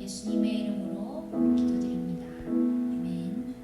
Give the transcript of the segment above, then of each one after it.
예수님의 이름으로 기도드립니다. 아멘.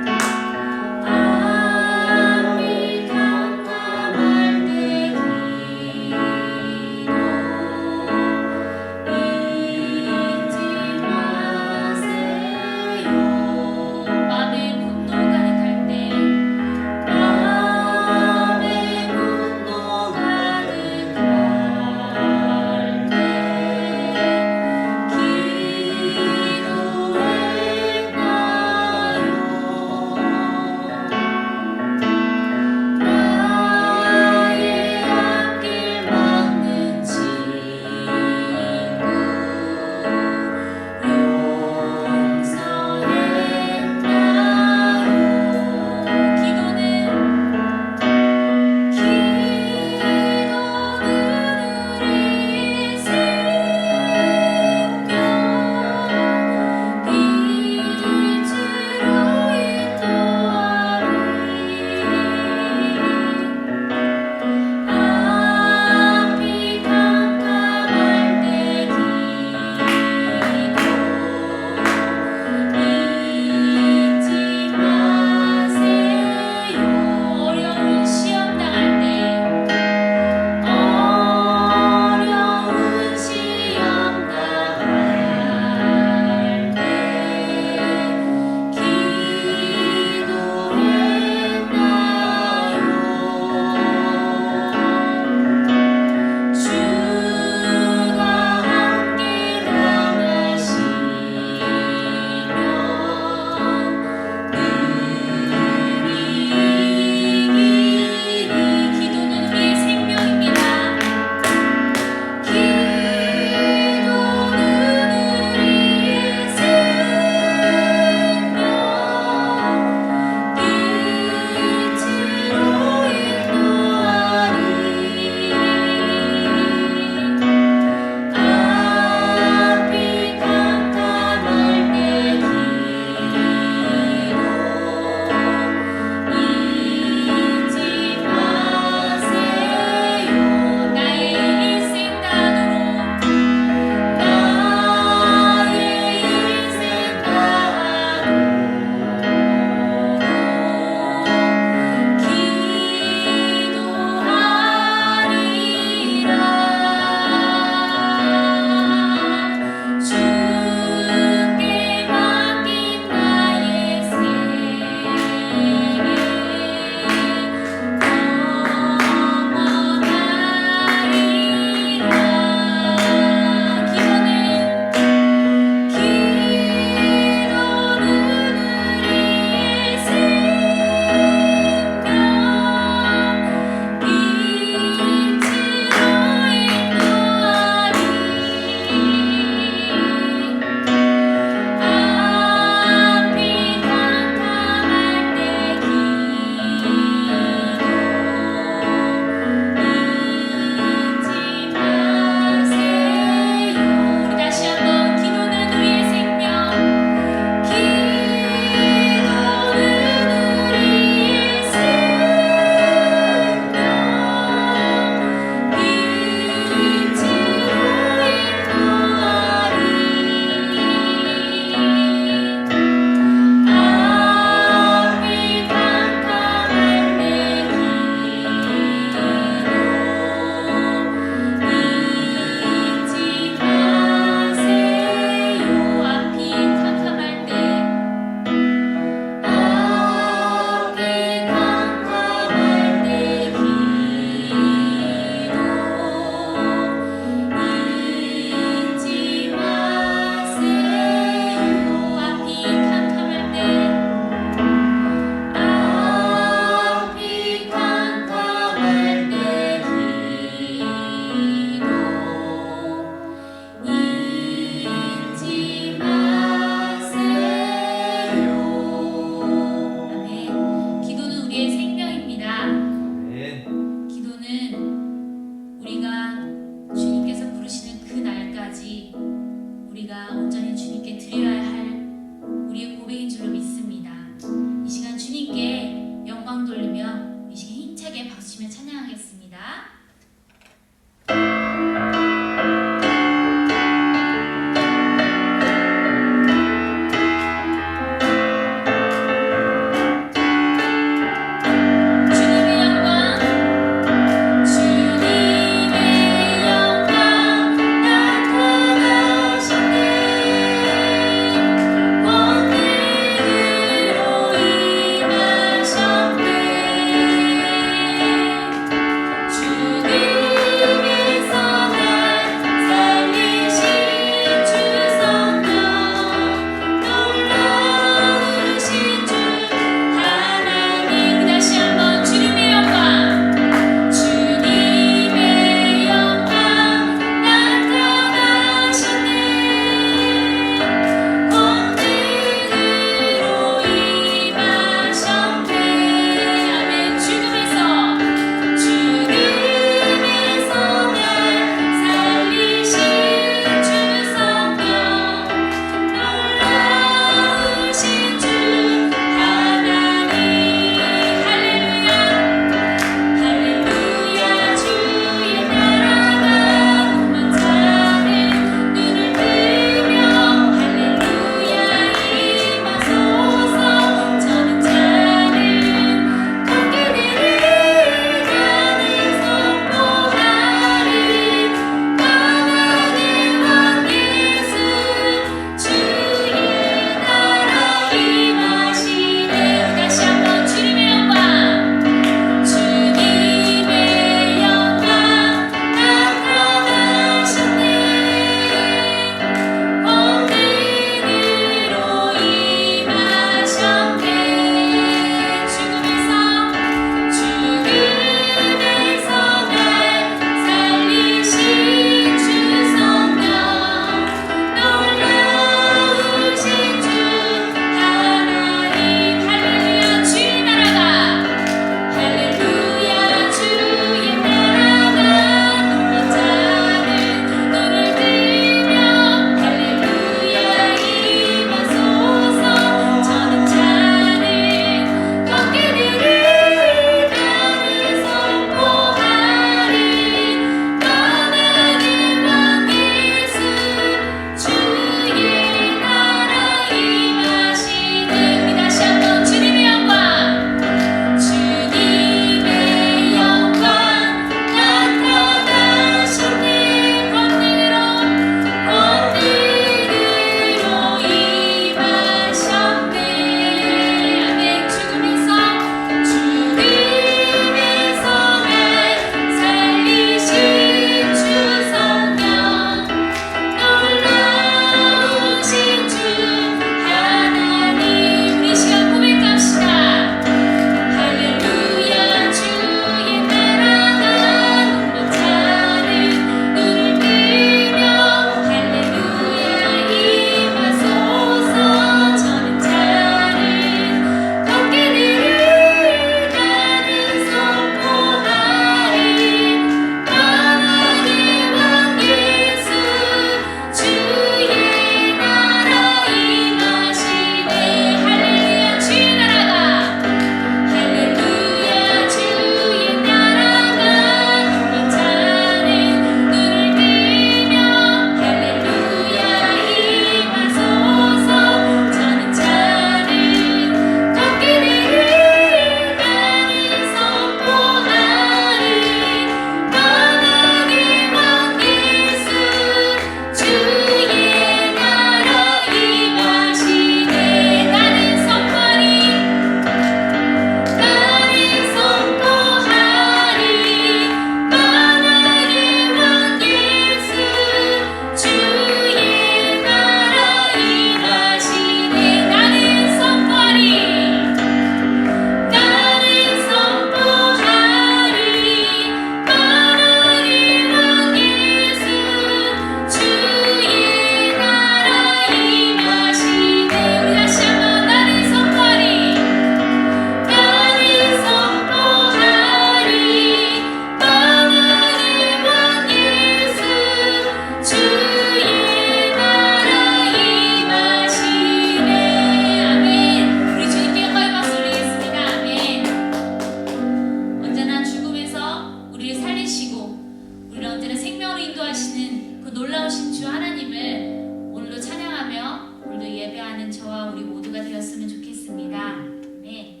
되었으면 좋겠습니다. 네,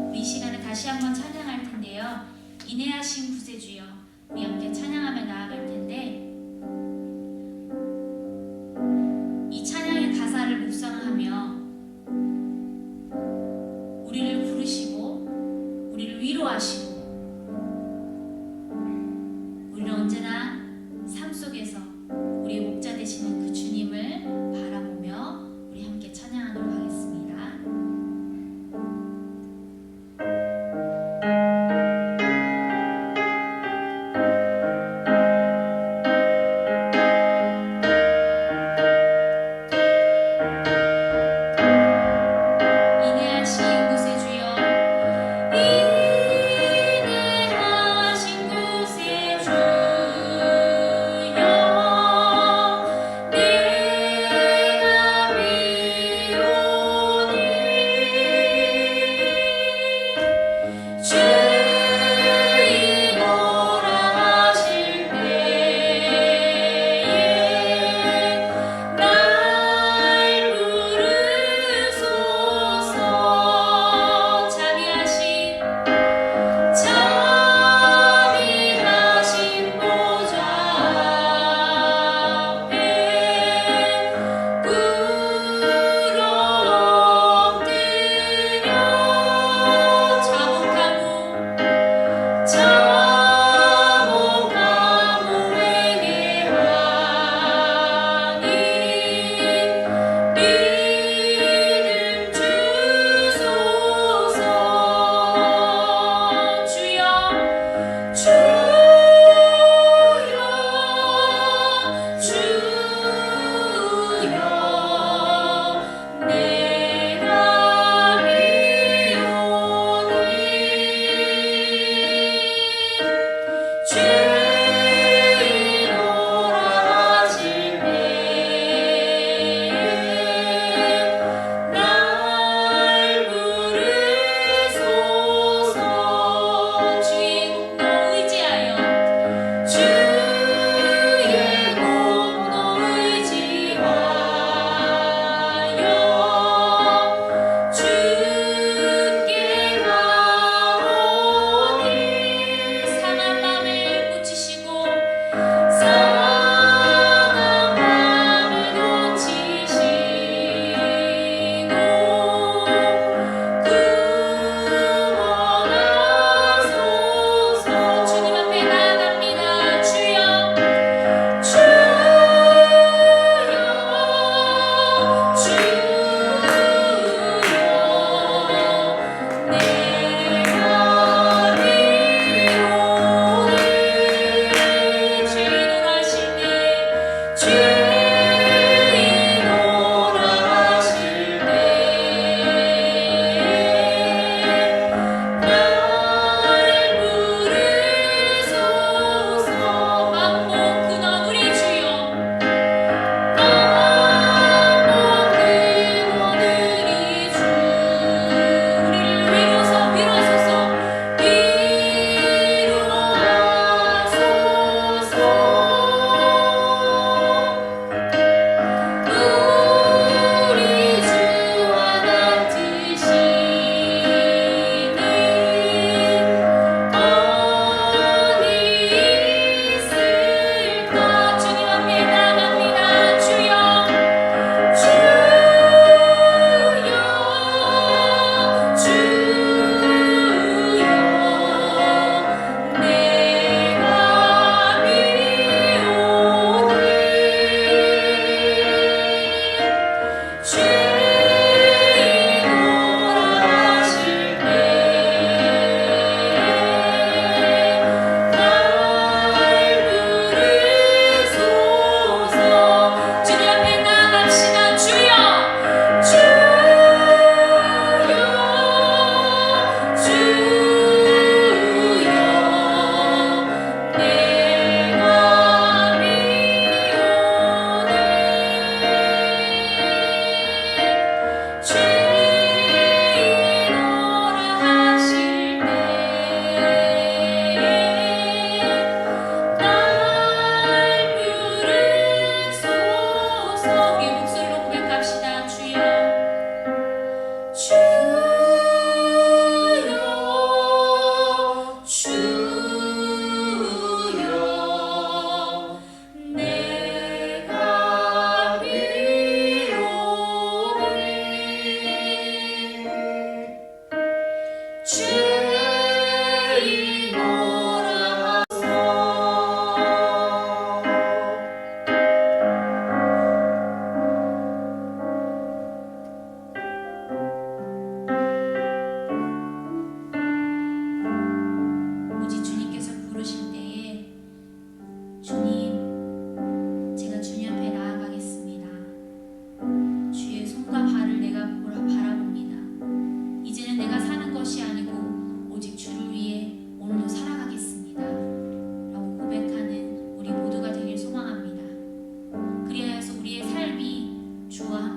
우리 이 시간에 다시 한번 찬양할 텐데요. 인내하신 구세주여, 우리 함께 찬양하며 나아갈 텐데, 이 찬양의 가사를 묵상하며 우리를 부르시고 우리를 위로하시고 우리는 언제나 삶 속에서 우리의 목자 되시는 그 주님을 바라보며 우리 함께 찬양하도록 하겠습니다.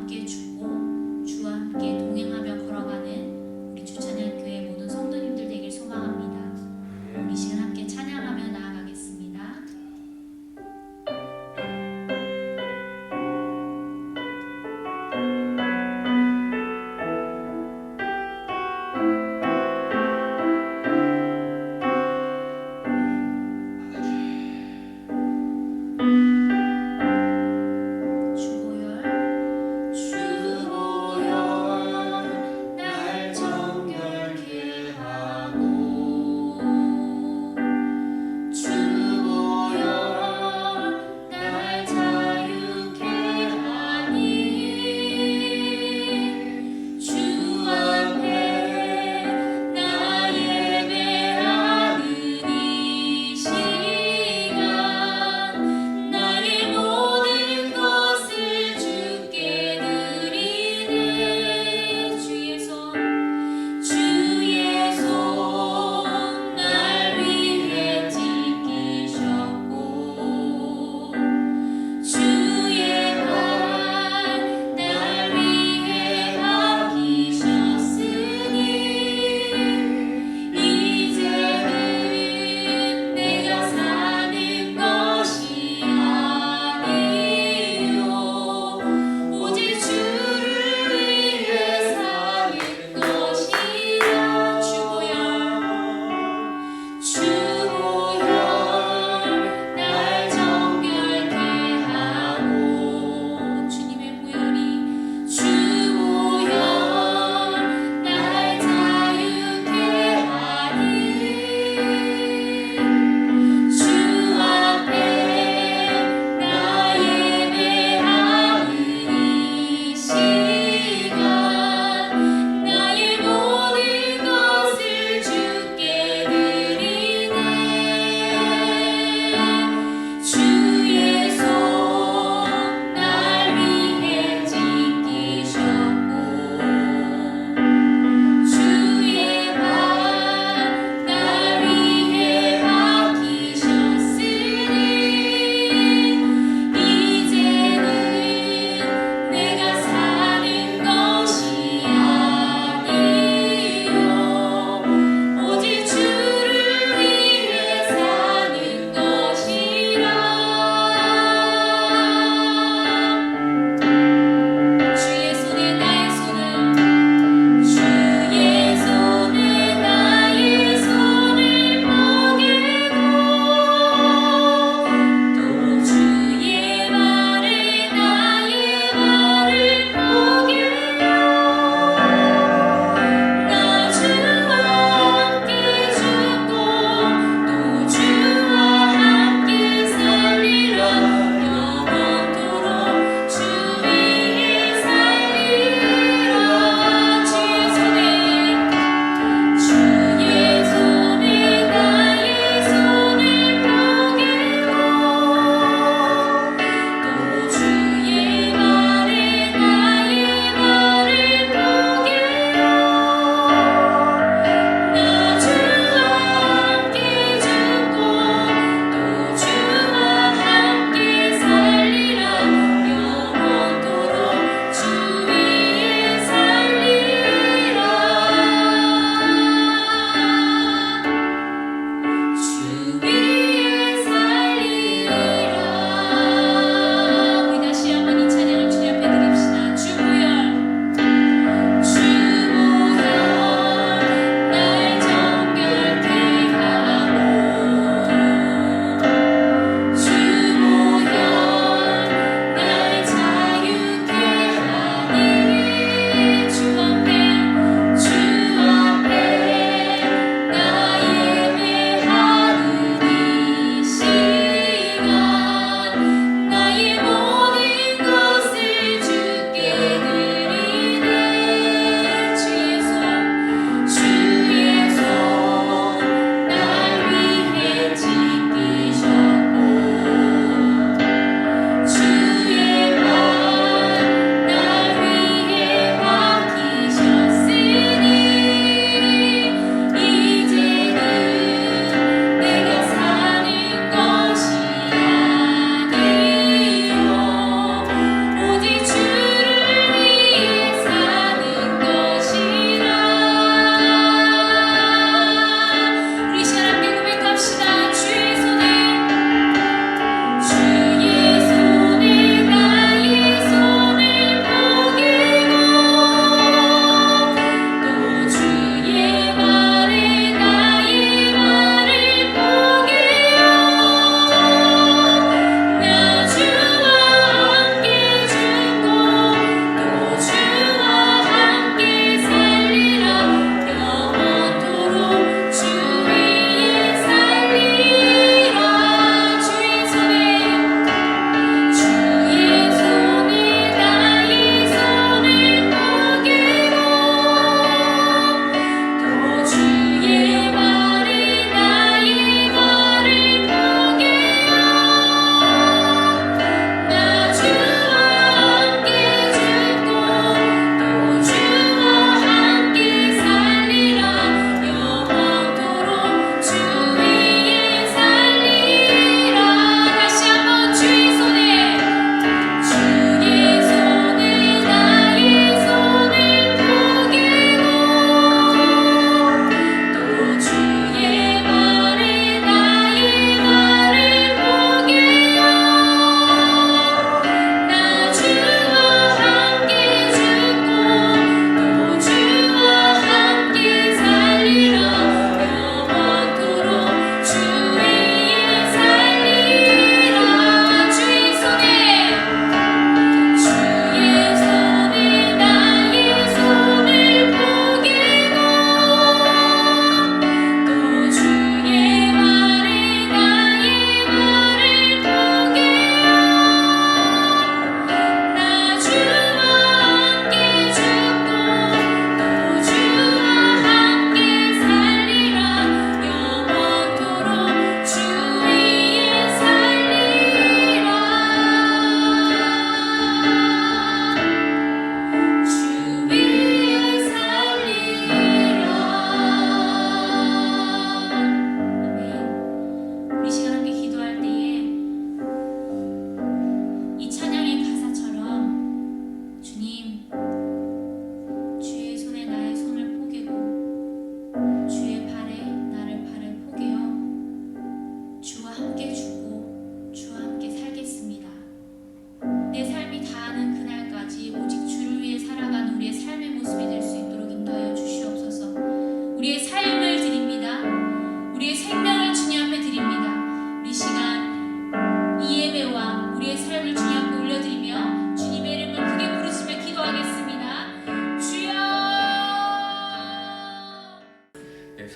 함께 주고 주와 함께 동행하며 걸어가는 우리 주찬양교회 모든 성도님들 되길 소망합니다. 우리 시간 함께 찬양하며 나아가겠습니다. 주보혈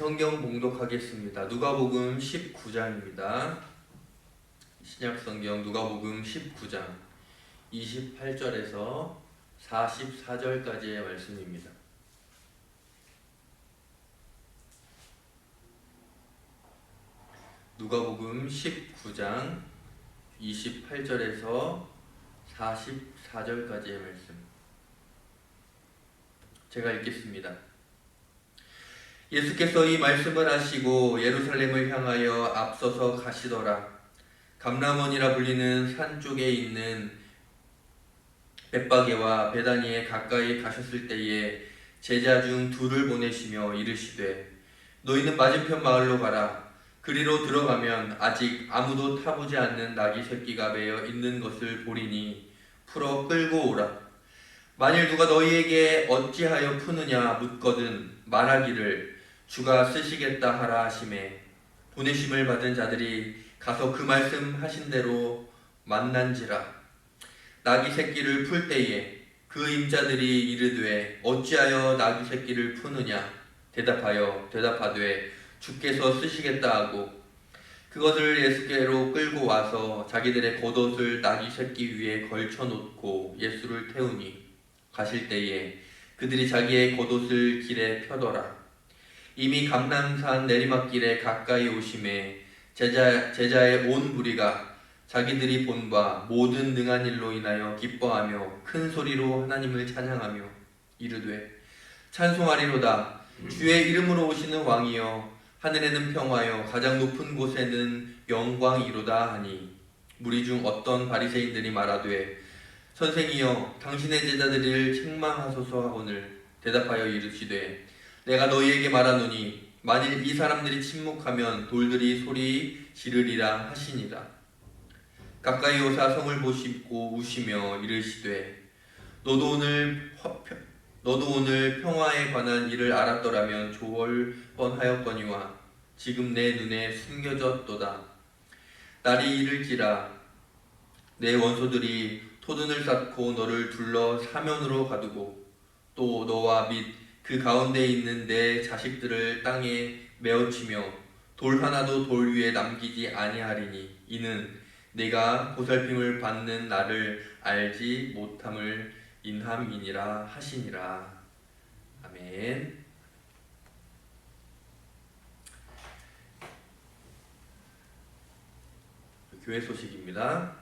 성경 봉독하겠습니다. 누가복음 19장입니다. 신약성경 누가복음 19장 28절에서 44절까지의 말씀입니다. 누가복음 19장 28절에서 44절까지의 말씀. 제가 읽겠습니다. 예수께서 이 말씀을 하시고 예루살렘을 향하여 앞서서 가시더라. 감람원이라 불리는 산 쪽에 있는 벳바게와 베다니에 가까이 가셨을 때에 제자 중 둘을 보내시며 이르시되 너희는 맞은편 마을로 가라. 그리로 들어가면 아직 아무도 타보지 않는 나귀 새끼가 매여 있는 것을 보리니 풀어 끌고 오라. 만일 누가 너희에게 어찌하여 푸느냐 묻거든 말하기를 주가 쓰시겠다 하라 하시매 보내심을 받은 자들이 가서 그 말씀 하신 대로 만난지라. 나귀 새끼를 풀 때에 그 임자들이 이르되 어찌하여 나귀 새끼를 푸느냐 대답하되 주께서 쓰시겠다 하고 그것을 예수께로 끌고 와서 자기들의 겉옷을 나귀 새끼 위에 걸쳐 놓고 예수를 태우니 가실 때에 그들이 자기의 겉옷을 길에 펴더라. 이미 감람산 내리막길에 가까이 오심에 제자의 온 무리가 자기들이 본 바 모든 능한 일로 인하여 기뻐하며 큰 소리로 하나님을 찬양하며 이르되 찬송하리로다. 주의 이름으로 오시는 왕이여 하늘에는 평화여 가장 높은 곳에는 영광이로다 하니 무리 중 어떤 바리새인들이 말하되 선생이여 당신의 제자들을 책망하소서 하거늘 대답하여 이르시되 내가 너희에게 말하노니 만일 이 사람들이 침묵하면 돌들이 소리 지르리라 하시니라. 가까이 오사 성을 보시고 우시며 이르시되 너도 오늘 평화에 관한 일을 알았더라면 좋을 뻔하였거니와 지금 내 눈에 숨겨졌도다. 날이 이를지라 내 원소들이 토둔을 쌓고 너를 둘러 사면으로 가두고 또 너와 및 그 가운데 있는 내 자식들을 땅에 메어치며 돌 하나도 돌 위에 남기지 아니하리니 이는 내가 보살핌을 받는 나를 알지 못함을 인함이니라 하시니라. 아멘. 교회 소식입니다.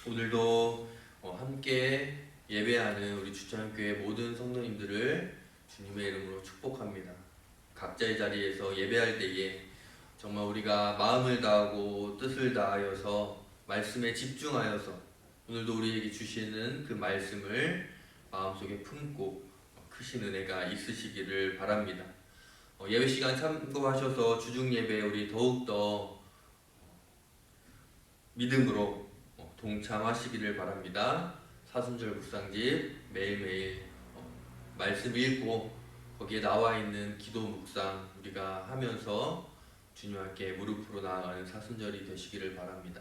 오늘도 함께 예배하는 우리 주창교회 모든 성도님들을 주님의 이름으로 축복합니다. 각자의 자리에서 예배할 때에 정말 우리가 마음을 다하고 뜻을 다하여서 말씀에 집중하여서 오늘도 우리에게 주시는 그 말씀을 마음속에 품고 크신 은혜가 있으시기를 바랍니다. 예배 시간 참고하셔서 주중 예배에 우리 더욱더 믿음으로 동참하시기를 바랍니다. 사순절 묵상집 매일매일 말씀 읽고 거기에 나와 있는 기도 묵상 우리가 하면서 주님 함께 무릎으로 나아가는 사순절이 되시기를 바랍니다.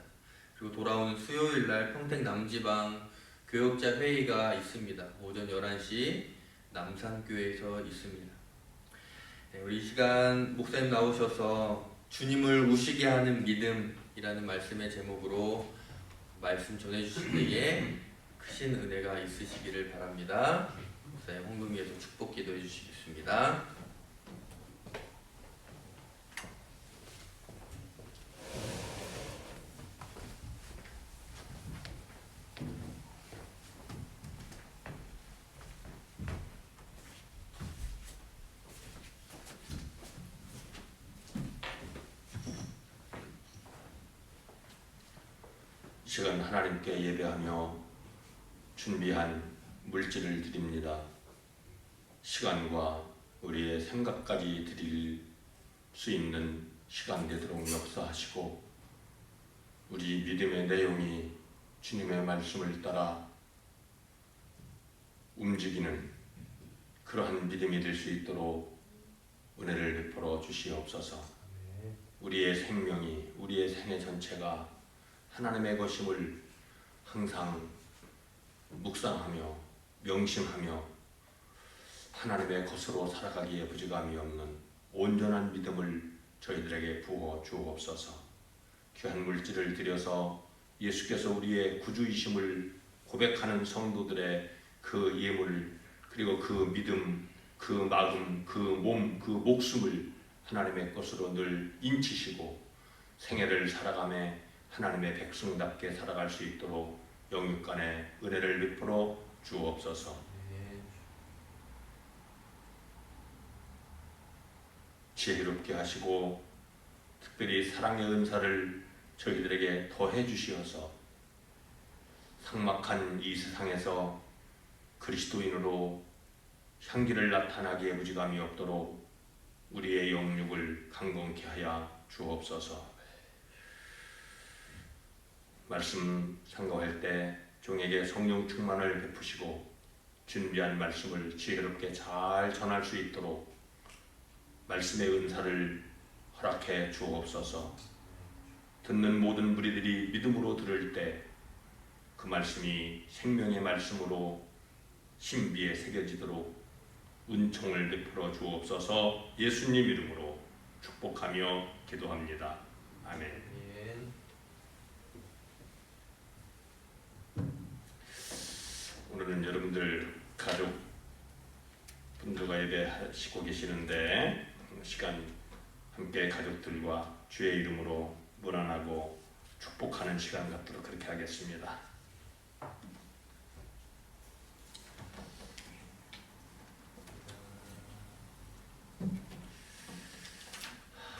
그리고 돌아오는 수요일 날 평택 남지방 교역자 회의가 있습니다. 오전 11시 남산교회에서 있습니다. 네, 우리 이 시간 목사님 나오셔서 주님을 우시게 하는 믿음이라는 말씀의 제목으로 말씀 전해주실 때에 크신 은혜가 있으시기를 바랍니다. 목사님 홍금위에서 축복 기도해 주시겠습니다. 이 시간 하나님께 예배하며 준비한 물질을 드립니다. 시간과 우리의 생각까지 드릴 수 있는 시간 되도록 역사하시고 우리 믿음의 내용이 주님의 말씀을 따라 움직이는 그러한 믿음이 될 수 있도록 은혜를 베풀어 주시옵소서. 우리의 생명이 우리의 생애 전체가 하나님의 것임을 항상 묵상하며 명심하며 하나님의 것으로 살아가기에 부족함이 없는 온전한 믿음을 저희들에게 부어 주옵소서. 귀한 물질을 들여서 예수께서 우리의 구주이심을 고백하는 성도들의 그 예물, 그리고 그 믿음, 그 마음, 그 몸, 그 목숨을 하나님의 것으로 늘 인치시고 생애를 살아가며 하나님의 백성답게 살아갈 수 있도록 영육간의 은혜를 베풀어 주옵소서. 지혜롭게 하시고 특별히 사랑의 은사를 저희들에게 더해 주시어서 삭막한 이 세상에서 그리스도인으로 향기를 나타나기에 무지감이 없도록 우리의 영육을 강건케 하여 주옵소서. 말씀 상고할 때 종에게 성령 충만을 베푸시고 준비한 말씀을 지혜롭게 잘 전할 수 있도록 말씀의 은사를 허락해 주옵소서. 듣는 모든 무리들이 믿음으로 들을 때 그 말씀이 생명의 말씀으로 신비에 새겨지도록 은총을 베풀어 주옵소서. 예수님 이름으로 축복하며 기도합니다. 아멘. 오늘은 여러분들 가족 분들과 예배하시고 계시는데 시간 함께 가족들과 주의 이름으로 문안하고 축복하는 시간 갖도록 그렇게 하겠습니다.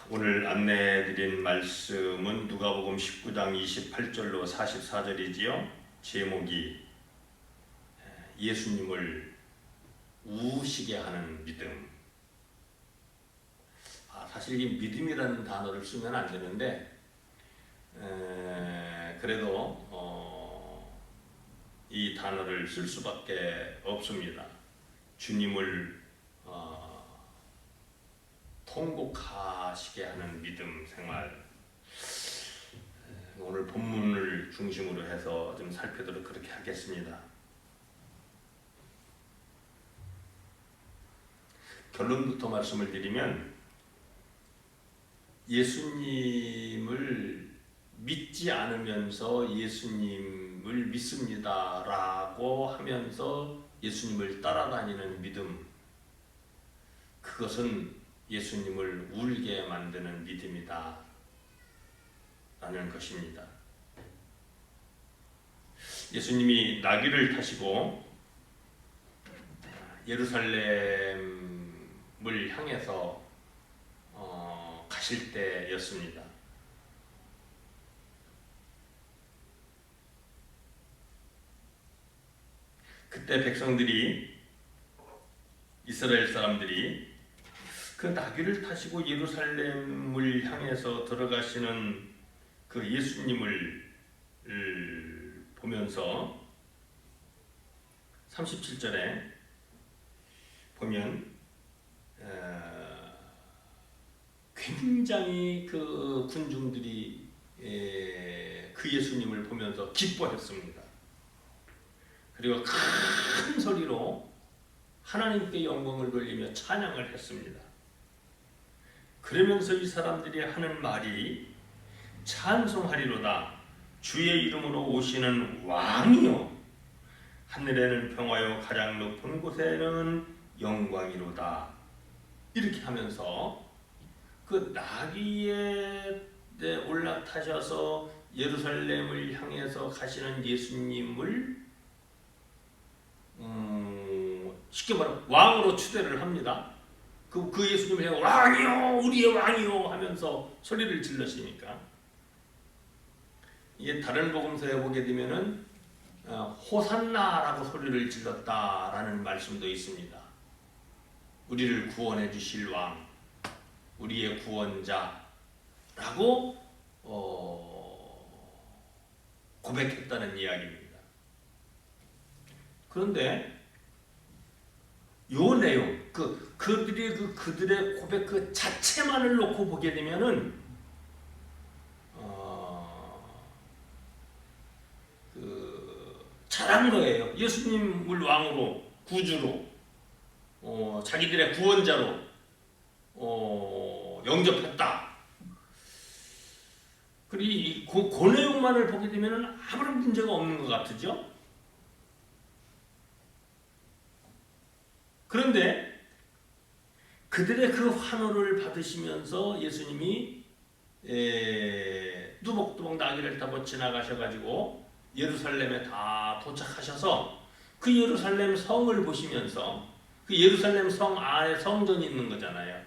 오늘 안내해드린 말씀은 누가복음 19장 28절로 44절이지요. 제목이 예수님을 우시게 하는 믿음. 사실 이 믿음이라는 단어를 쓰면 안 되는데 그래도 이 단어를 쓸 수밖에 없습니다. 주님을 통곡하시게 하는 믿음 생활. 오늘 본문을 중심으로 해서 좀 살펴보도록 그렇게 하겠습니다. 결론부터 말씀을 드리면 예수님을 믿지 않으면서 예수님을 믿습니다라고 하면서 예수님을 따라다니는 믿음, 그것은 예수님을 울게 만드는 믿음이다 라는 것입니다. 예수님이 나귀를 타시고 예루살렘을 향해서 가실 때였습니다. 그때 백성들이, 이스라엘 사람들이 그 나귀를 타시고 예루살렘을 향해서 들어가시는 그 예수님을 보면서 37절에 보면 굉장히 그 군중들이 그 예수님을 보면서 기뻐했습니다. 그리고 큰 소리로 하나님께 영광을 돌리며 찬양을 했습니다. 그러면서 이 사람들이 하는 말이 찬송하리로다. 주의 이름으로 오시는 왕이요, 하늘에는 평화요, 가장 높은 곳에는 영광이로다. 이렇게 하면서 그 나귀에 올라타셔서 예루살렘을 향해서 가시는 예수님을 쉽게 말하면 왕으로 추대를 합니다. 그 예수님을 향해 왕이요, 우리의 왕이요 하면서 소리를 질러시니까, 이게 다른 복음서에 보게 되면은 호산나라고 소리를 질렀다라는 말씀도 있습니다. 우리를 구원해 주실 왕, 우리의 구원자라고 고백했다는 이야기입니다. 그런데 요 내용, 그들의 고백 그 자체만을 놓고 보게 되면은 잘한 거예요. 예수님을 왕으로, 구주로, 자기들의 구원자로 영접했다. 그리고 그 내용만을 보게 되면 아무런 문제가 없는 것 같으죠? 그런데 그들의 그 환호를 받으시면서 예수님이 뚜벅뚜벅 나귀를 타고 지나가셔가지고 예루살렘에 다 도착하셔서 그 예루살렘 성을 보시면서, 그 예루살렘 성 안에 성전이 있는 거잖아요.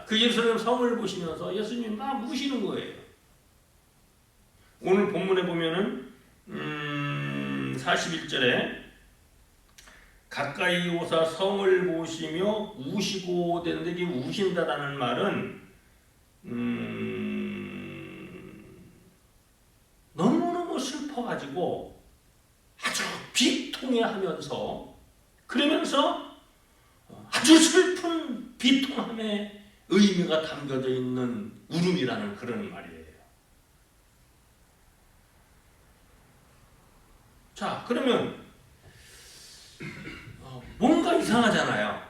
그 예루살렘 성을 보시면서 예수님이 막 우시는 거예요. 오늘 본문에 보면은 41절에 가까이 오사 성을 보시며 우시고 되는데, 이 우신다라는 말은 너무너무 슬퍼가지고 아주 비통해하면서, 그러면서 아주 슬픈 비통함의 의미가 담겨져 있는 울음이라는 그런 말이에요. 자, 그러면 뭔가 이상하잖아요.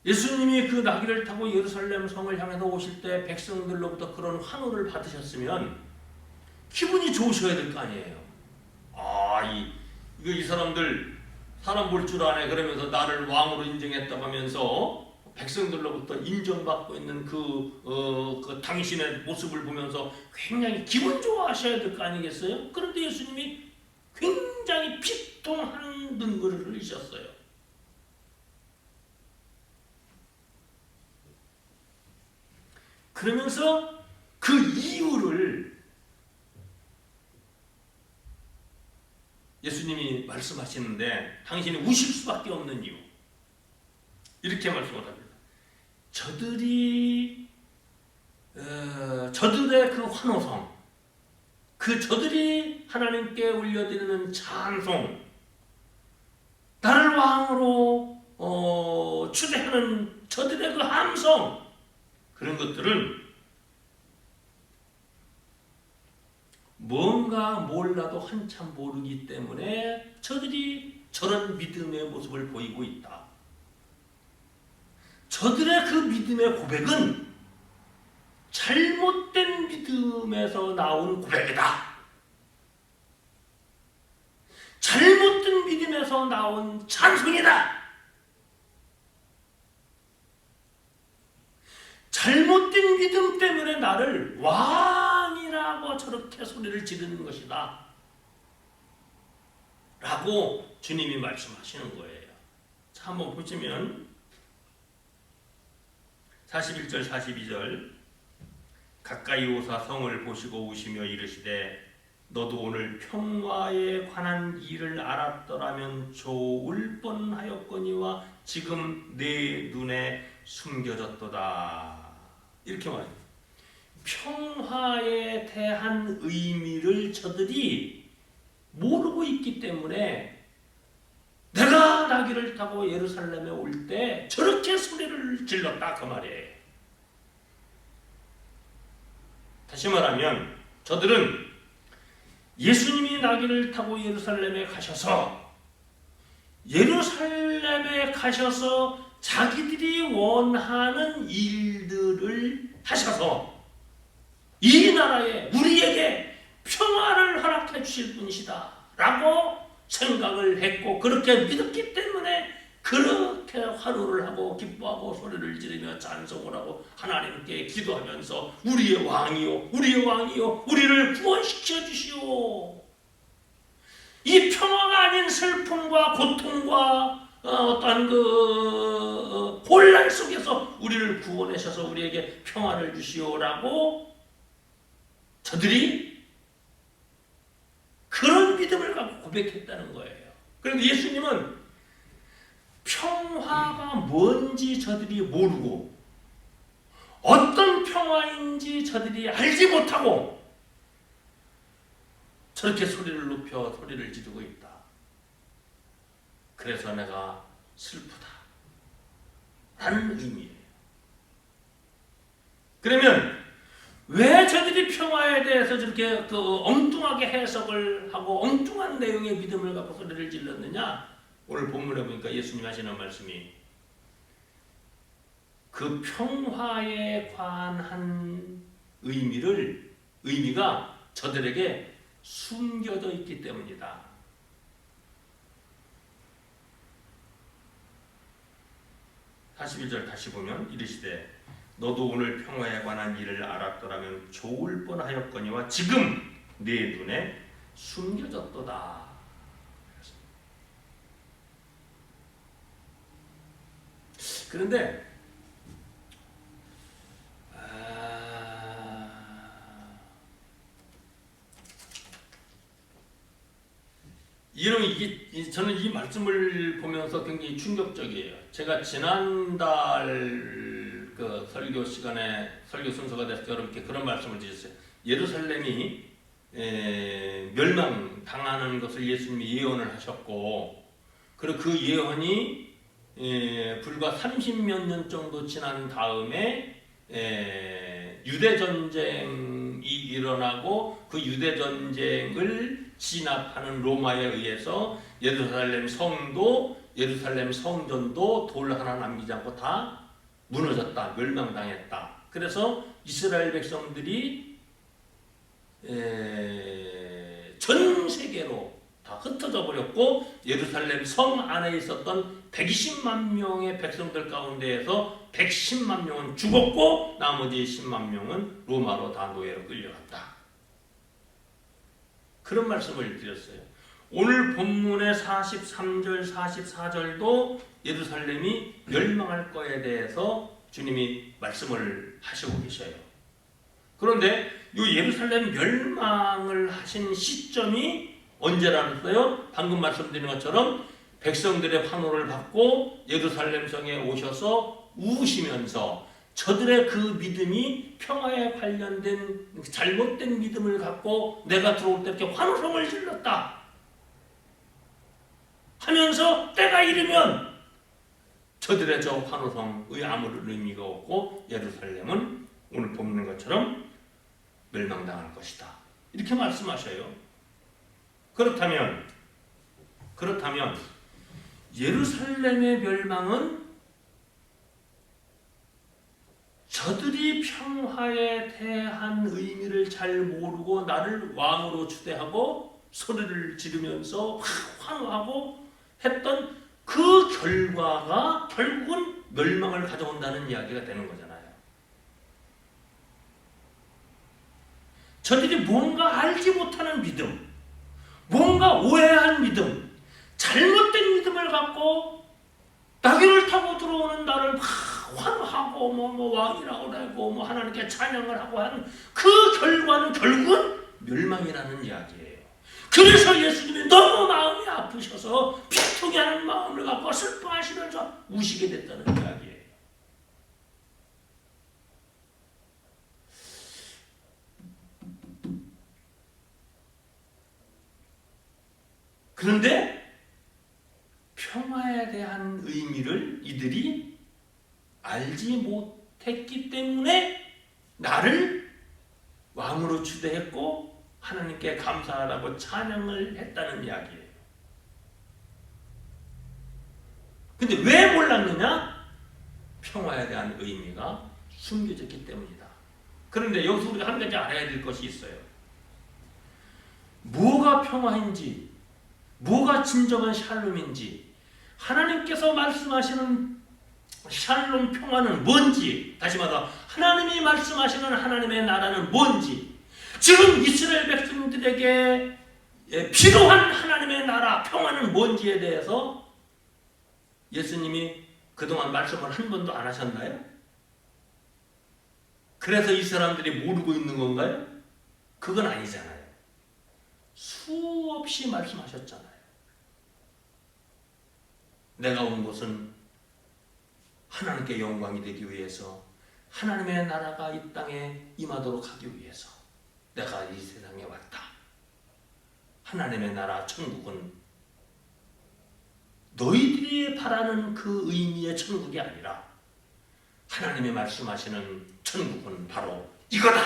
예수님이 그 나귀를 타고 예루살렘 성을 향해서 오실 때 백성들로부터 그런 환호를 받으셨으면 기분이 좋으셔야 될 거 아니에요. 이 사람들 사람 볼 줄 아네 그러면서 나를 왕으로 인정했다고 하면서 백성들로부터 인정받고 있는 그 당신의 모습을 보면서 굉장히 기분 좋아하셔야 될 거 아니겠어요? 그런데 예수님이 굉장히 비통한 눈물을 흘리셨어요. 그러면서 그 이유를 예수님이 말씀하시는데, 당신이 우실 수밖에 없는 이유, 이렇게 말씀을 합니다. 저들의 그 환호성, 저들이 하나님께 올려드리는 찬송, 나를 왕으로 추대하는 저들의 그 함성, 그런 것들은 뭔가 몰라도 한참 모르기 때문에 저들이 저런 믿음의 모습을 보이고 있다. 저들의 그 믿음의 고백은 잘못된 믿음에서 나온 고백이다. 잘못된 믿음에서 나온 찬송이다. 잘못된 믿음 때문에 나를 왕이라고 저렇게 소리를 지르는 것이다. 라고 주님이 말씀하시는 거예요. 자, 한번 보시면 41절 42절 가까이 오사 성을 보시고 우시며 이르시되 너도 오늘 평화에 관한 일을 알았더라면 좋을 뻔하였거니와 지금 내 눈에 숨겨졌도다. 이렇게 말해요. 평화에 대한 의미를 저들이 모르고 있기 때문에 내가 나귀를 타고 예루살렘에 올 때 저렇게 소리를 질렀다, 그 말이에요. 다시 말하면 저들은 예수님이 나귀를 타고 예루살렘에 가셔서 자기들이 원하는 일들을 하셔서 이 나라에 우리에게 평화를 허락해 주실 분이시다 라고 생각을 했고, 그렇게 믿었기 때문에 그렇게 환호를 하고 기뻐하고 소리를 지르며 찬송을 하고 하나님께 기도하면서 우리의 왕이요 우리를 구원시켜 주시오, 이 평화가 아닌 슬픔과 고통과 어떠한 그 혼란 속에서 우리를 구원하셔서 우리에게 평화를 주시오라고 저들이 그런 믿음을 갖고 고백했다는 거예요. 그런데 예수님은 평화가 뭔지 저들이 모르고 어떤 평화인지 저들이 알지 못하고 저렇게 소리를 높여 소리를 지르고 있다. 그래서 내가 슬프다 라는 의미예요. 그러면 왜 저들이 평화에 대해서 저렇게 엉뚱하게 해석을 하고 엉뚱한 내용의 믿음을 갖고 소리를 질렀느냐? 오늘 본문에 보니까 예수님 하시는 말씀이 그 평화에 관한 의미가 저들에게 숨겨져 있기 때문이다. 41절 다시 보면 이르시되 너도 오늘 평화에 관한 일을 알았더라면 좋을 뻔하였거니와 지금 네 눈에 숨겨졌도다. 그런데 저는 이 말씀을 보면서 굉장히 충격적이에요. 제가 지난달 그 설교 시간에 설교 순서가 돼서 여러분께 그런 말씀을 드렸어요. 예루살렘이 멸망당하는 것을 예수님이 예언을 하셨고, 그리고 그 예언이 불과 30몇 년 정도 지난 다음에 유대 전쟁이 일어나고 그 유대 전쟁을 진압하는 로마에 의해서 예루살렘 성도, 예루살렘 성전도 돌 하나 남기지 않고 다 무너졌다, 멸망당했다. 그래서 이스라엘 백성들이 전 세계로 다 흩어져 버렸고, 예루살렘 성 안에 있었던 120만 명의 백성들 가운데에서 110만 명은 죽었고 나머지 10만 명은 로마로 다 노예로 끌려갔다. 그런 말씀을 드렸어요. 오늘 본문의 43절, 44절도 예루살렘이 멸망할 거에 대해서 주님이 말씀을 하시고 계셔요. 그런데 이 예루살렘 멸망을 하신 시점이 언제라는거요? 방금 말씀드린 것처럼 백성들의 환호를 받고 예루살렘 성에 오셔서 우시면서 저들의 그 믿음이 평화에 관련된 잘못된 믿음을 갖고 내가 들어올 때 이렇게 환호성을 질렀다 하면서 때가 이르면 저들의 저 환호성의 아무런 의미가 없고 예루살렘은 오늘 보는 것처럼 멸망당할 것이다. 이렇게 말씀하셔요. 그렇다면 예루살렘의 멸망은 저들이 평화에 대한 의미를 잘 모르고 나를 왕으로 추대하고 소리를 지르면서 환호하고 했던 그 결과가 결국은 멸망을 가져온다는 이야기가 되는 거잖아요. 저들이 뭔가 알지 못하는 믿음, 뭔가 오해한 믿음, 잘못된 믿음을 갖고 나귀를 타고 들어오는 나를 환호하고 뭐 왕이라고 하고 하나님께 찬양을 하고 하는 그 결과는 결국은 멸망이라는 이야기예요. 그래서 예수님이 너무 마음이 아프셔서 피통이 하는 마음을 갖고 슬퍼하시면서 우시게 됐다는 이야기예요. 그런데 평화에 대한 의미를 이들이 알지 못했기 때문에 나를 왕으로 추대했고 하나님께 감사하라고 찬양을 했다는 이야기예요. 근데 왜 몰랐느냐? 평화에 대한 의미가 숨겨졌기 때문이다. 그런데 여기서 우리가 한 가지 알아야 될 것이 있어요. 뭐가 평화인지, 뭐가 진정한 샬롬인지, 하나님께서 말씀하시는 샬롬 평화는 뭔지, 다시 말해서 하나님이 말씀하시는 하나님의 나라는 뭔지, 지금 이스라엘 백성들에게 필요한 하나님의 나라 평화는 뭔지에 대해서 예수님이 그동안 말씀을 한 번도 안 하셨나요? 그래서 이 사람들이 모르고 있는 건가요? 그건 아니잖아요. 수없이 말씀하셨잖아요. 내가 온 곳은 하나님께 영광이 되기 위해서, 하나님의 나라가 이 땅에 임하도록 하기 위해서 내가 이 세상에 왔다. 하나님의 나라 천국은 너희들이 바라는 그 의미의 천국이 아니라 하나님이 말씀하시는 천국은 바로 이거다.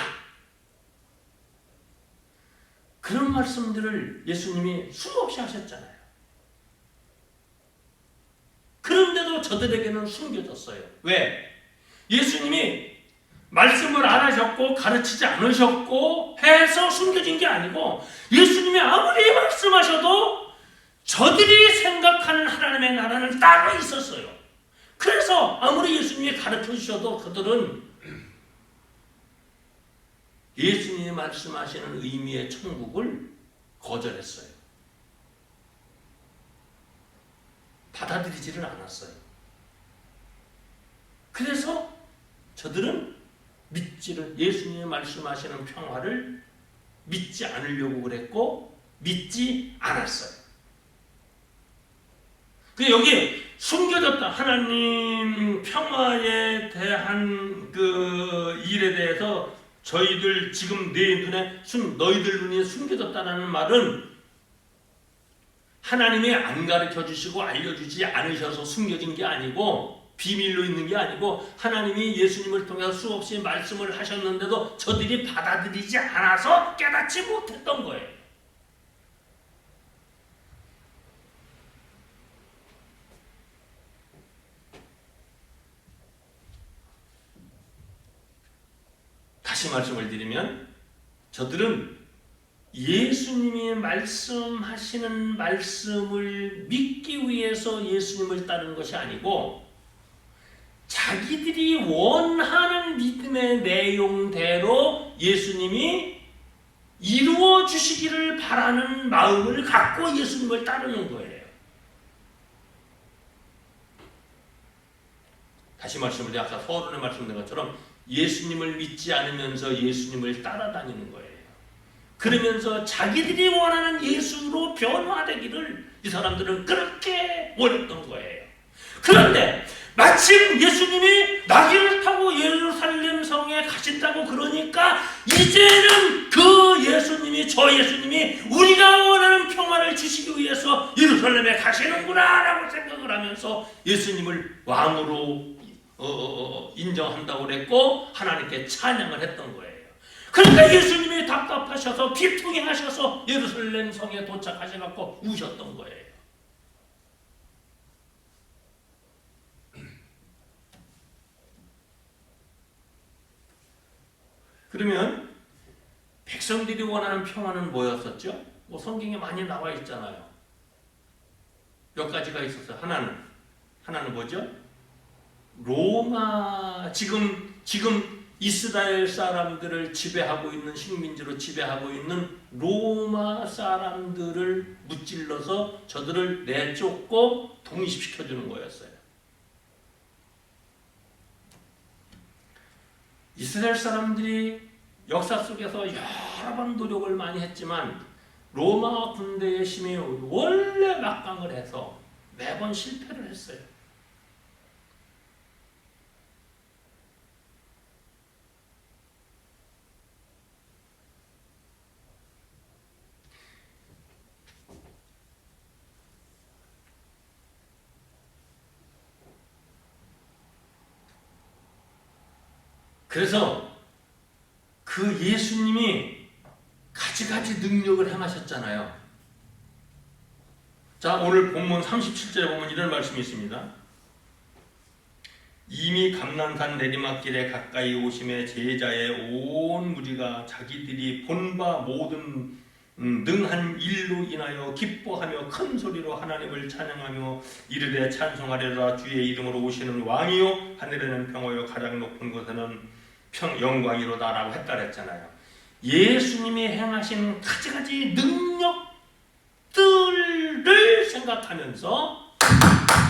그런 말씀들을 예수님이 수없이 하셨잖아요. 그런데도 저들에게는 숨겨졌어요. 왜? 예수님이 말씀을 안 하셨고 가르치지 않으셨고 해서 숨겨진 게 아니고 예수님이 아무리 말씀하셔도 저들이 생각하는 하나님의 나라는 따로 있었어요. 그래서 아무리 예수님이 가르쳐 주셔도 그들은 예수님이 말씀하시는 의미의 천국을 거절했어요. 받아들이지를 않았어요. 그래서 저들은 예수님이 말씀하시는 평화를 믿지 않으려고 그랬고 믿지 않았어요. 여기 숨겨졌다 하나님 평화에 대한 그 일에 대해서 저희들 지금 너희들 눈에 숨겨졌다라는 말은 하나님이 안 가르쳐 주시고 알려주지 않으셔서 숨겨진 게 아니고 비밀로 있는 게 아니고 하나님이 예수님을 통해서 수없이 말씀을 하셨는데도 저들이 받아들이지 않아서 깨닫지 못했던 거예요. 다시 말씀을 드리면 저들은 예수님이 말씀하시는 말씀을 믿기 위해서 예수님을 따르는 것이 아니고 자기들이 원하는 믿음의 내용대로 예수님이 이루어 주시기를 바라는 마음을 갖고 예수님을 따르는 거예요. 다시 말씀을 아까 서론에 말씀드린 것처럼 예수님을 믿지 않으면서 예수님을 따라다니는 거예요. 그러면서 자기들이 원하는 예수로 변화되기를 이 사람들은 그렇게 원했던 거예요. 그런데 마침 예수님이 나귀를 타고 예루살렘 성에 가신다고 그러니까 이제는 그 예수님이 저 예수님이 우리가 원하는 평화를 주시기 위해서 예루살렘에 가시는구나 라고 생각을 하면서 예수님을 왕으로 인정한다고 그랬고 하나님께 찬양을 했던 거예요. 그러니까 예수님이 답답하셔서 비통해하셔서 예루살렘 성에 도착하셔서 우셨던 거예요. 그러면 백성들이 원하는 평화는 뭐였었죠? 성경에 많이 나와 있잖아요. 몇 가지가 있었어요. 하나는 뭐죠? 로마 지금 이스라엘 사람들을 지배하고 있는 식민지로 지배하고 있는 로마 사람들을 무찔러서 저들을 내쫓고 독립시켜주는 거였어요. 이스라엘 사람들이 역사 속에서 여러 번 노력을 많이 했지만 로마 군대의 힘이 원래 막강을 해서 매번 실패를 했어요. 그래서 그 예수님이 가지가지 능력을 행하셨잖아요. 자, 오늘 본문 37절에 보면 이런 말씀이 있습니다. 이미 감난산 내리막길에 가까이 오심에 제자의 온 무리가 자기들이 본 바 모든 능한 일로 인하여 기뻐하며 큰 소리로 하나님을 찬양하며 이르되 찬송하리라. 주의 이름으로 오시는 왕이요 하늘에는 평화요 가장 높은 곳에는 영광이로다라고 했다 그랬잖아요. 예수님이 행하신 가지가지 능력들을 생각하면서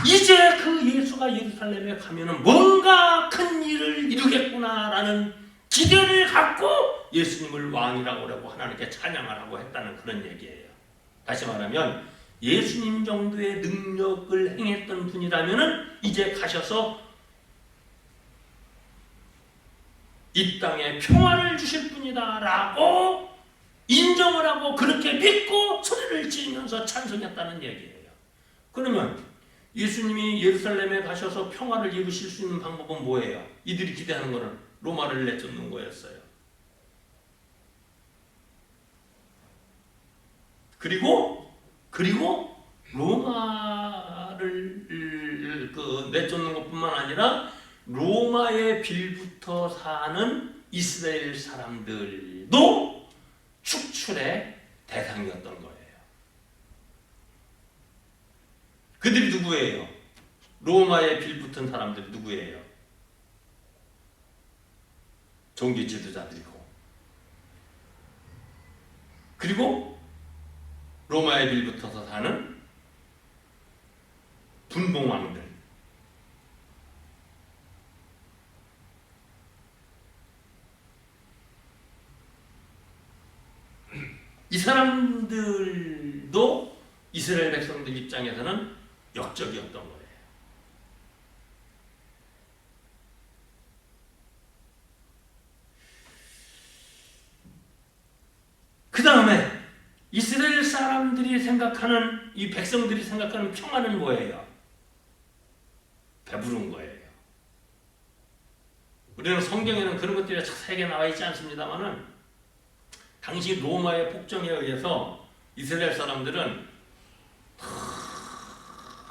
이제 그 예수가 예루살렘에 가면은 뭔가 큰 일을 이루겠구나라는 기대를 갖고 예수님을 왕이라고 하나님께 찬양하라고 했다는 그런 얘기예요. 다시 말하면 예수님 정도의 능력을 행했던 분이라면은 이제 가셔서 이 땅에 평화를 주실 분이다 라고 인정을 하고 그렇게 믿고 소리를 지르면서 찬송했다는 얘기예요. 그러면 예수님이 예루살렘에 가셔서 평화를 이루실 수 있는 방법은 뭐예요? 이들이 기대하는 것은 로마를 내쫓는 거였어요. 그리고 로마를 내쫓는 것뿐만 아니라 로마에 빌붙어 사는 이스라엘 사람들도 축출의 대상이었던 거예요. 그들이 누구예요? 로마에 빌붙은 사람들이 누구예요? 종교 지도자들이고, 그리고 로마에 빌붙어서 사는 분봉왕들, 이 사람들도 이스라엘 백성들 입장에서는 역적이었던 거예요. 그 다음에 이스라엘 사람들이 생각하는, 이 백성들이 생각하는 평화는 뭐예요? 배부른 거예요. 우리는 성경에는 그런 것들이 자세하게 나와 있지 않습니다만은, 당시 로마의 폭정에 의해서 이스라엘 사람들은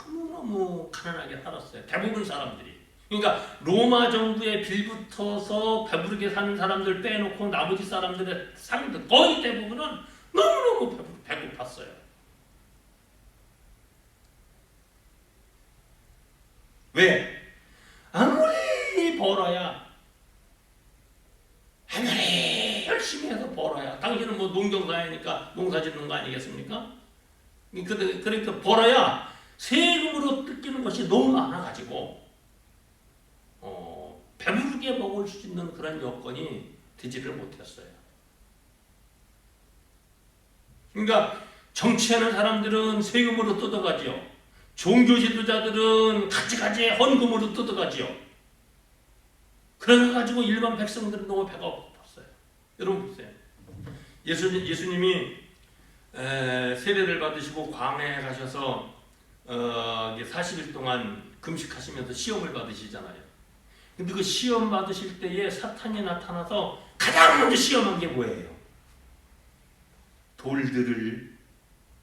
너무너무 가난하게 살았어요. 대부분 사람들이. 그러니까 로마 정부에 빌붙어서 배부르게 사는 사람들 빼놓고 나머지 사람들의 삶들 거의 대부분은 너무너무 배고팠어요. 왜? 아무리 벌어야, 아무리 열심히 해서 벌어야, 당신은 뭐 농경사회니까 농사 짓는 거 아니겠습니까? 그러니까 벌어야 세금으로 뜯기는 것이 너무 많아가지고 배부르게 먹을 수 있는 그런 여건이 되지를 못했어요. 그러니까 정치하는 사람들은 세금으로 뜯어가지요. 종교 지도자들은 가지가지 헌금으로 뜯어가지요. 그래가지고 일반 백성들은 너무 배가 고팠어요. 여러분 보세요. 예수님이 세례를 받으시고 광야에 가셔서 40일 동안 금식하시면서 시험을 받으시잖아요. 근데 그 시험 받으실 때에 사탄이 나타나서 가장 먼저 시험한 게 뭐예요? 돌들을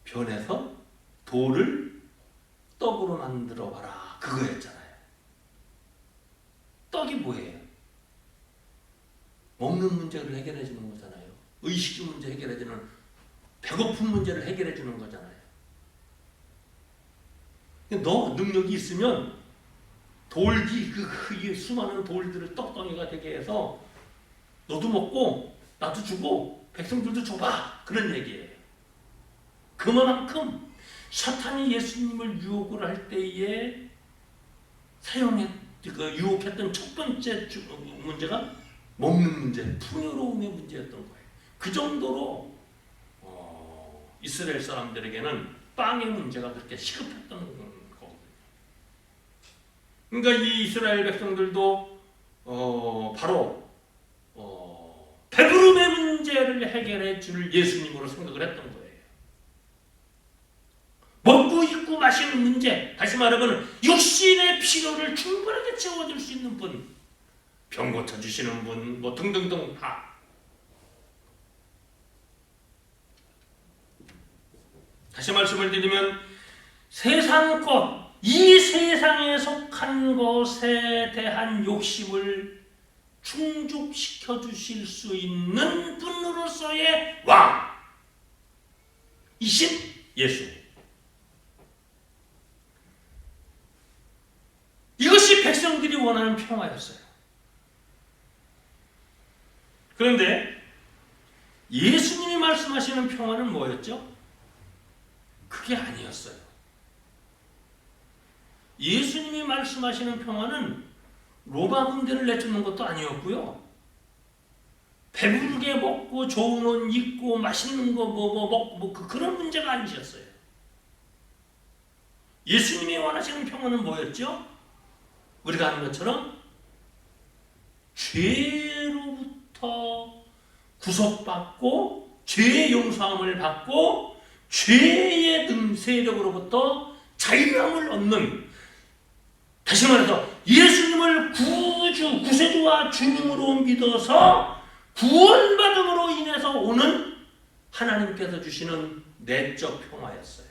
변해서 돌을 떡으로 만들어 봐라, 그거였잖아요. 떡이 뭐예요? 먹는 문제를 해결해 주는 거잖아요. 의식 문제 해결해 주는, 배고픈 문제를 해결해 주는 거잖아요. 너 능력이 있으면 돌기, 그 수많은 돌들을 떡덩이가 되게 해서 너도 먹고 나도 주고 백성들도 줘봐, 그런 얘기예요. 그만큼 사탄이 예수님을 유혹을 할 때에 유혹했던 첫 번째 문제가 먹는 문제, 풍요로움의 문제였던 거예요. 그 정도로 이스라엘 사람들에게는 빵의 문제가 그렇게 시급했던 거거든요. 그러니까 이 이스라엘 백성들도 바로 배부름의 문제를 해결해 줄 예수님으로 생각을 했던 거예요. 먹고 입고 마시는 문제, 다시 말하면 육신의 필요를 충분하게 채워줄 수 있는 분, 병 고쳐주시는 분, 뭐 등등등 다. 다시 말씀을 드리면 세상 것, 이 세상에 속한 것에 대한 욕심을 충족시켜 주실 수 있는 분으로서의 왕이신 예수. 이것이 백성들이 원하는 평화였어요. 그런데 예수님이 말씀하시는 평화는 뭐였죠? 그게 아니었어요. 예수님이 말씀하시는 평화는 로마 군대를 내쫓는 것도 아니었고요. 배부르게 먹고 좋은 옷 입고 맛있는 거 먹고 그런 문제가 아니셨어요. 예수님이 원하시는 평화는 뭐였죠? 우리가 아는 것처럼 죄로부터 구속받고 죄의 용서함을 받고 죄의 세력으로부터 자유함을 얻는, 다시 말해서 예수님을 구세주와 주님으로 믿어서 구원받음으로 인해서 오는 하나님께서 주시는 내적 평화였어요.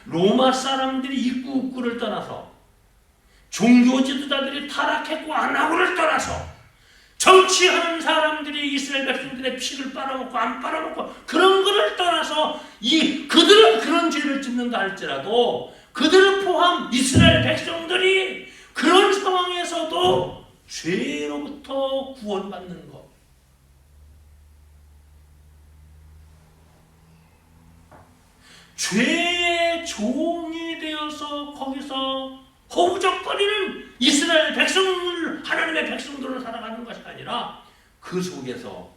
로마 사람들이 입구를 떠나서 종교 지도자들이 타락했고 안하고를 떠나서 정치하는 사람들이 이스라엘 백성들의 피를 빨아먹고 안 빨아먹고 그런 거를 떠나서 그들은 그런 죄를 짓는다 할지라도 그들을 포함 이스라엘 백성들이 그런 상황에서도 죄로부터 구원받는 것. 죄의 종이 되어서 거기서 허우적거리는 이스라엘 백성들, 하나님의 백성들로 살아가는 것이 아니라 그 속에서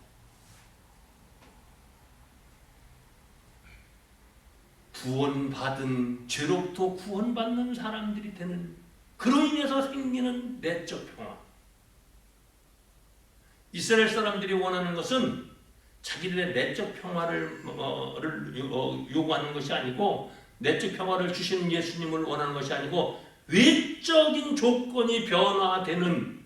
구원받은, 죄로부터 구원받는 사람들이 되는, 그로 인해서 생기는 내적 평화. 이스라엘 사람들이 원하는 것은 자기들의 내적 평화를 요구하는 것이 아니고, 내적 평화를 주시는 예수님을 원하는 것이 아니고 외적인 조건이 변화되는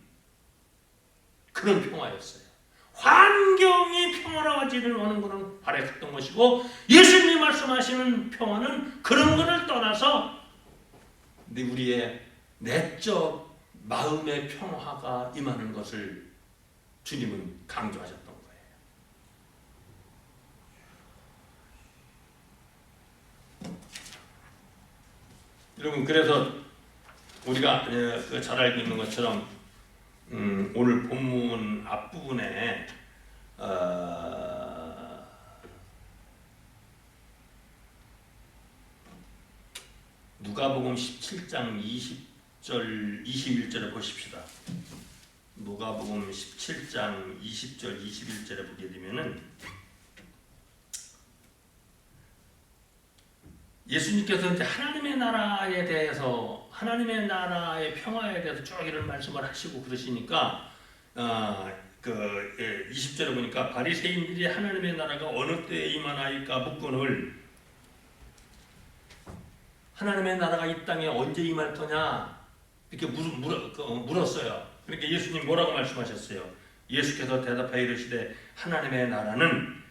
그런 평화였어요. 환경이 평화로워지는 원하는 것은 바랬던 것이고, 예수님이 말씀하시는 평화는 그런 것을 떠나서 우리의 내적 마음의 평화가 임하는 것을 주님은 강조하셨던 거예요. 여러분, 그래서 우리가 잘 알고 있는 것처럼 오늘 본문 앞부분에 누가복음 17장 20절 21절을 보십시다. 누가복음 17장 20절 21절에 보게 되면은 예수님께서 이제 하나님의 나라에 대해서, 하나님의 나라의 평화에 대해서 쭉 이런 말씀을 하시고 그러시니까 20절에 보니까 바리새인들이 하나님의 나라가 어느 때에 임하나이까 묻거늘, 하나님의 나라가 이 땅에 언제 임할 거냐 이렇게 물었어요. 그러니까 예수님 뭐라고 말씀하셨어요? 예수께서 대답하여 이르시되 하나님의 나라는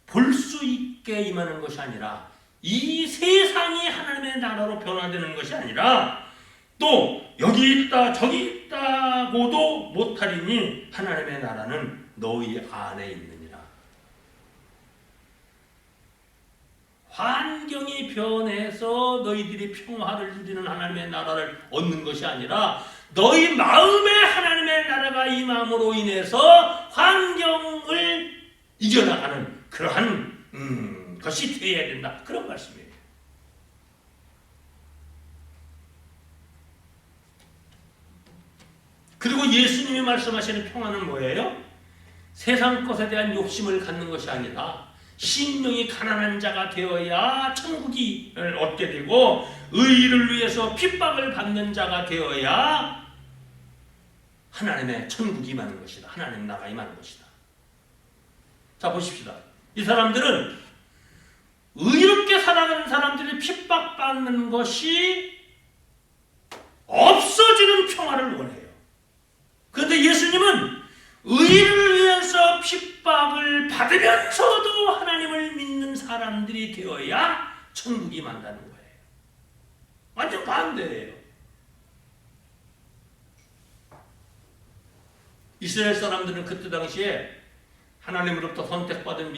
볼 수 있게 임하는 것이 아니라, 이 세상이 하나님의 나라로 변화되는 것이 아니라 또 여기 있다 저기 있다고도 못하리니 하나님의 나라는 너희 안에 있느니라. 환경이 변해서 너희들이 평화를 누리는 하나님의 나라를 얻는 것이 아니라 너희 마음에 하나님의 나라가 임함으로 인해서 환경을 이겨나가는 그러한 것이 되어야 된다. 그런 말씀이에요. 그리고 예수님이 말씀하시는 평화는 뭐예요? 세상 것에 대한 욕심을 갖는 것이 아니라 심령이 가난한 자가 되어야 천국을 얻게 되고, 의를 위해서 핍박을 받는 자가 되어야 하나님의 천국이 임하는 것이다. 하나님 나라가 임하는 것이다. 자, 보십시다. 이 사람들은 의롭게 살아가는 사람들이 핍박받는 것이 없어지는 평화를 원해요. 그런데 예수님은 의를 위해서 핍박을 받으면서도 하나님을 믿는 사람들이 되어야 천국이 임한다는 거예요. 완전 반대예요. 이스라엘 사람들은 그때 당시에 하나님으로부터 선택받은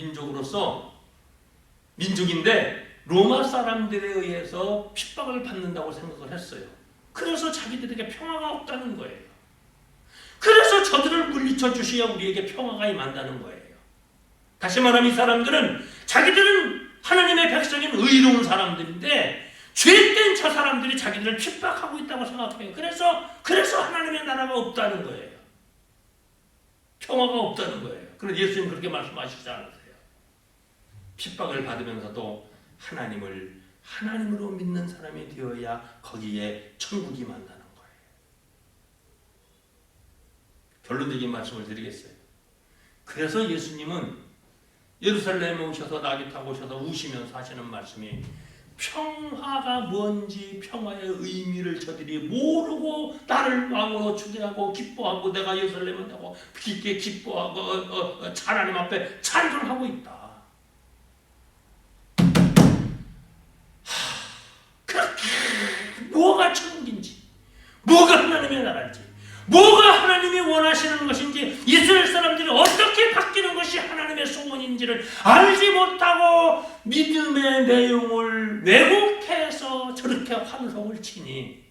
민족인데 로마 사람들에 의해서 핍박을 받는다고 생각을 했어요. 그래서 자기들에게 평화가 없다는 거예요. 그래서 저들을 물리쳐 주셔야 우리에게 평화가 임한다는 거예요. 다시 말하면 이 사람들은 자기들은 하나님의 백성인 의로운 사람들인데 죄된 저 사람들이 자기들을 핍박하고 있다고 생각해요. 그래서 하나님의 나라가 없다는 거예요. 평화가 없다는 거예요. 그런데 예수님 그렇게 말씀하시지 않으세요. 핍박을 받으면서도 하나님으로 믿는 사람이 되어야 거기에 천국이 임한다는 거예요. 결론적인 말씀을 드리겠어요. 그래서 예수님은 예루살렘에 오셔서 나귀 타고 오셔서 우시면서 하시는 말씀이, 평화가 뭔지, 평화의 의미를 저들이 모르고 나를 왕으로 추대하고 기뻐하고 내가 예루살렘에 가고 깊게 기뻐하고 하나님 앞에 찬송하고 있다. 그렇게 뭐가 천국인지, 뭐가 하나님의 하나님의 나라인지, 뭐가 하나님이 원하시는 것인지, 이스라엘 사람들이 어떻게 바뀌는 것이 하나님의 소원인지를 알지 못하고 믿음의 내용을 왜곡해서 저렇게 환호성을 치니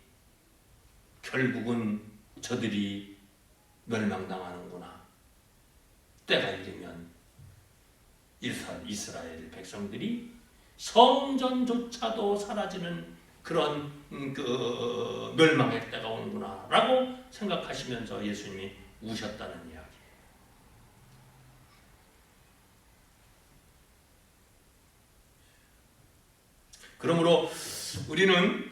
결국은 저들이 멸망당하는구나. 때가 이르면 이스라엘 백성들이 성전조차도 사라지는 그런 멸망의 때가 오는구나 라고 생각하시면서 예수님이 우셨다는 이야기. 그러므로 우리는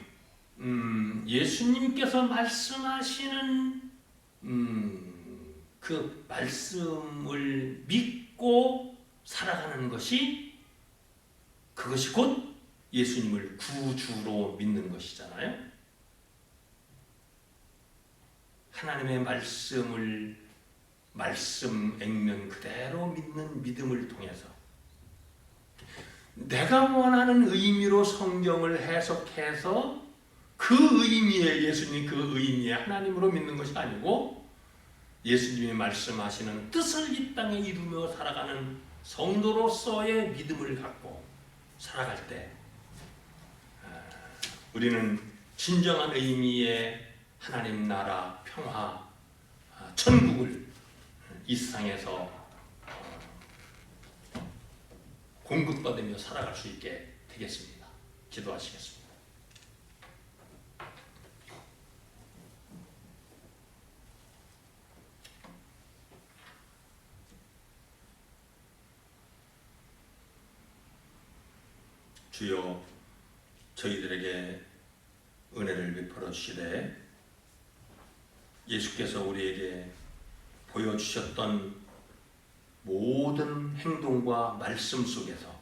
예수님께서 말씀하시는 그 말씀을 믿고 살아가는 것이, 그것이 곧 예수님을 구주로 믿는 것이잖아요. 하나님의 말씀을 말씀 액면 그대로 믿는 믿음을 통해서 내가 원하는 의미로 성경을 해석해서 그 의미에, 예수님 그 의미에 하나님으로 믿는 것이 아니고 예수님이 말씀하시는 뜻을 이 땅에 이루며 살아가는 성도로서의 믿음을 갖고 살아갈 때 우리는 진정한 의미의 하나님 나라, 평화, 천국을 이 세상에서 공급받으며 살아갈 수 있게 되겠습니다. 기도하시겠습니다. 주여, 저희들에게 은혜를 베풀어 주시되 예수께서 우리에게 보여주셨던 모든 행동과 말씀 속에서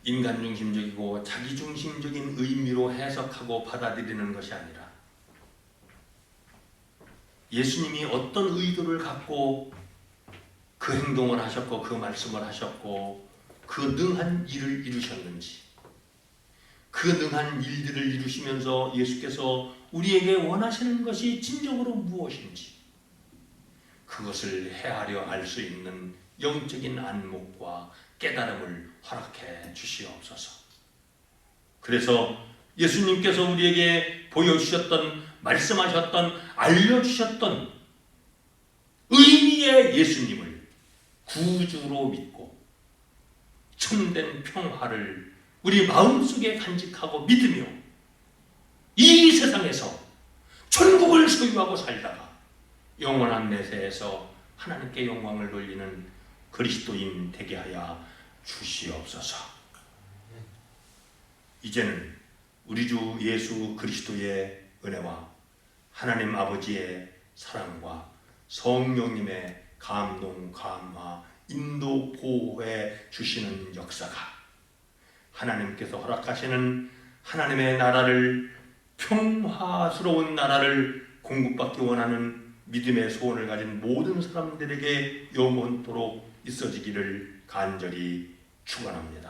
인간 중심적이고 자기 중심적인 의미로 해석하고 받아들이는 것이 아니라 예수님이 어떤 의도를 갖고 그 행동을 하셨고 그 말씀을 하셨고 그 능한 일을 이루셨는지, 그 능한 일들을 이루시면서 예수께서 우리에게 원하시는 것이 진정으로 무엇인지 그것을 헤아려 알 수 있는 영적인 안목과 깨달음을 허락해 주시옵소서. 그래서 예수님께서 우리에게 보여주셨던, 말씀하셨던, 알려주셨던 의미의 예수님을 구주로 믿고 참된 평화를 우리 마음속에 간직하고 믿으며 이 세상에서 천국을 소유하고 살다가 영원한 내세에서 하나님께 영광을 돌리는 그리스도인 되게 하여 주시옵소서. 이제는 우리 주 예수 그리스도의 은혜와 하나님 아버지의 사랑과 성령님의 감동, 감화, 인도, 보호해 주시는 역사가, 하나님께서 허락하시는 하나님의 나라를, 평화스러운 나라를 공급받기 원하는 믿음의 소원을 가진 모든 사람들에게 영원토록 있어지기를 간절히 축원합니다.